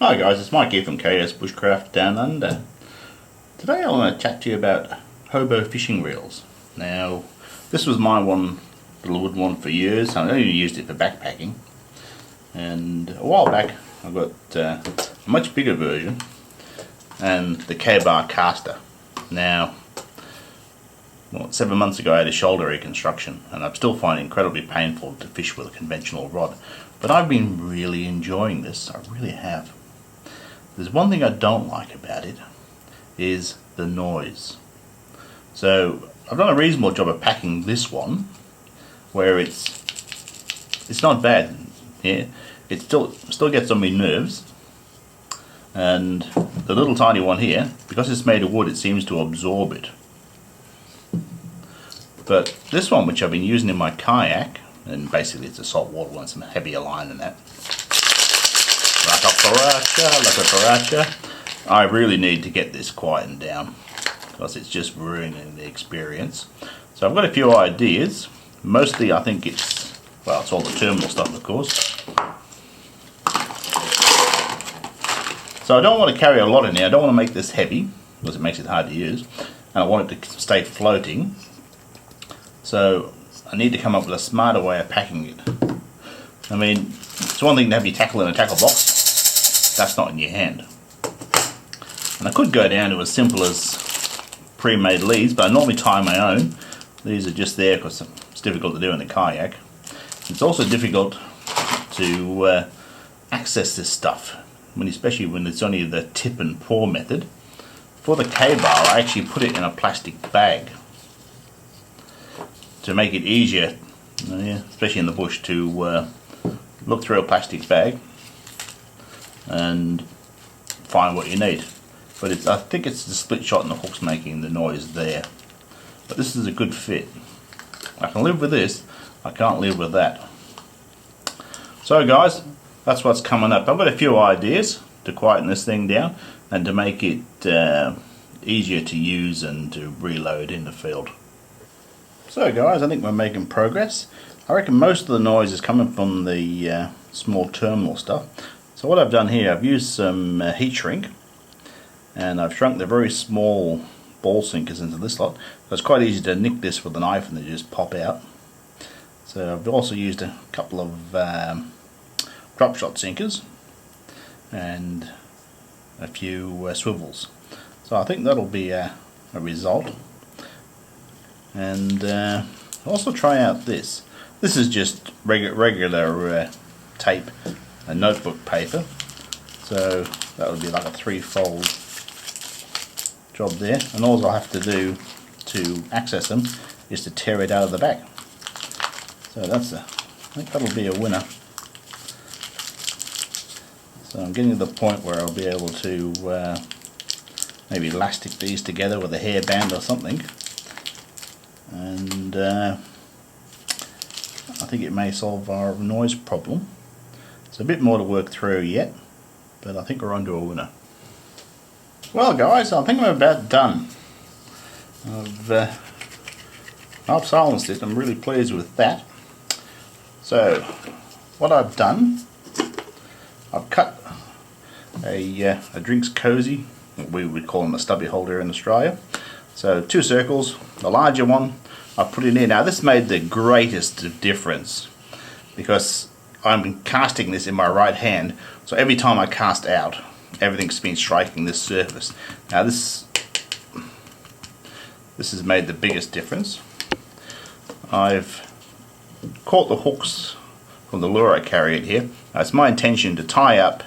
Hi guys, it's Mike here from KS Bushcraft Down Under. Today I want to chat to you about hobo fishing reels. Now, this was my little wooden one for years. I only used it for backpacking. And a while back I got a much bigger version and the K-Bar caster. Now, 7 months ago I had a shoulder reconstruction and I'm still finding it incredibly painful to fish with a conventional rod. But I've been really enjoying this, I really have. There's one thing I don't like about it, is the noise. So I've done a reasonable job of packing this one, where it's not bad. Yeah, it still gets on my nerves. And the little tiny one here, because it's made of wood, it seems to absorb it. But this one, which I've been using in my kayak, and basically it's a saltwater one, some heavier line than that. I really need to get this quietened down because it's just ruining the experience. So I've got a few ideas. Mostly I think it's all the terminal stuff, of course. So I don't want to carry a lot in here. I don't want to make this heavy because it makes it hard to use, and I want it to stay floating. So I need to come up with a smarter way of packing it. I mean, it's one thing to have your tackle in a tackle box. That's not in your hand. And I could go down to as simple as pre-made leads, but I normally tie my own. These are just there because it's difficult to do in a kayak. It's also difficult to access this stuff, especially when it's only the tip and pour method. For the K-Bar, I actually put it in a plastic bag to make it easier, especially in the bush, to look through a plastic bag and find what you need. But I think it's the split shot and the hook's making the noise there. But this is a good fit. I can live with this, I can't live with that. So guys, that's what's coming up. I've got a few ideas to quieten this thing down and to make it easier to use and to reload in the field. So guys, I think we're making progress. I reckon most of the noise is coming from the small terminal stuff. So what I've done here, I've used some heat shrink, and I've shrunk the very small ball sinkers into this lot. So it's quite easy to nick this with a knife and they just pop out. So I've also used a couple of drop shot sinkers and a few swivels. So I think that'll be a result. And also try out this. This is just regular tape and notebook paper. So that would be like a 3-fold job there. And all I have to do to access them is to tear it out of the back. So I think that'll be a winner. So I'm getting to the point where I'll be able to maybe elastic these together with a hairband or something. And I think it may solve our noise problem. It's a bit more to work through yet, but I think we're onto a winner. Well guys, I think I'm about done. I've silenced it, I'm really pleased with that. So what I've done, I've cut a drinks cozy, we would call them a stubby holder in Australia. So 2 circles, the larger one I put it in. Now this made the greatest difference because I'm casting this in my right hand, so every time I cast out, everything's been striking this surface. Now this has made the biggest difference. I've caught the hooks from the lure I carry it here. Now it's my intention to tie up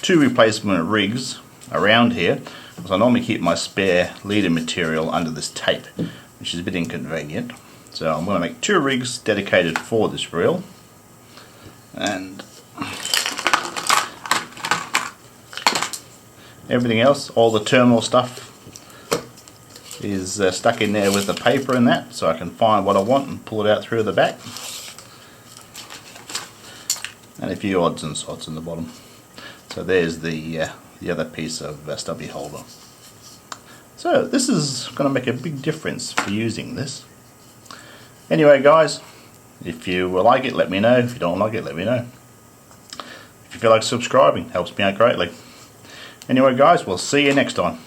2 replacement rigs around here, because I normally keep my spare leader material under this tape, which is a bit inconvenient. So I'm going to make 2 rigs dedicated for this reel, and everything else, all the terminal stuff is stuck in there with the paper and that, so I can find what I want and pull it out through the back, and a few odds and sods in the bottom. So there's the other piece of stubby holder. So this is going to make a big difference for using this. Anyway guys, if you like it, let me know. If you don't like it, let me know. If you feel like subscribing, helps me out greatly. Anyway guys, we'll see you next time.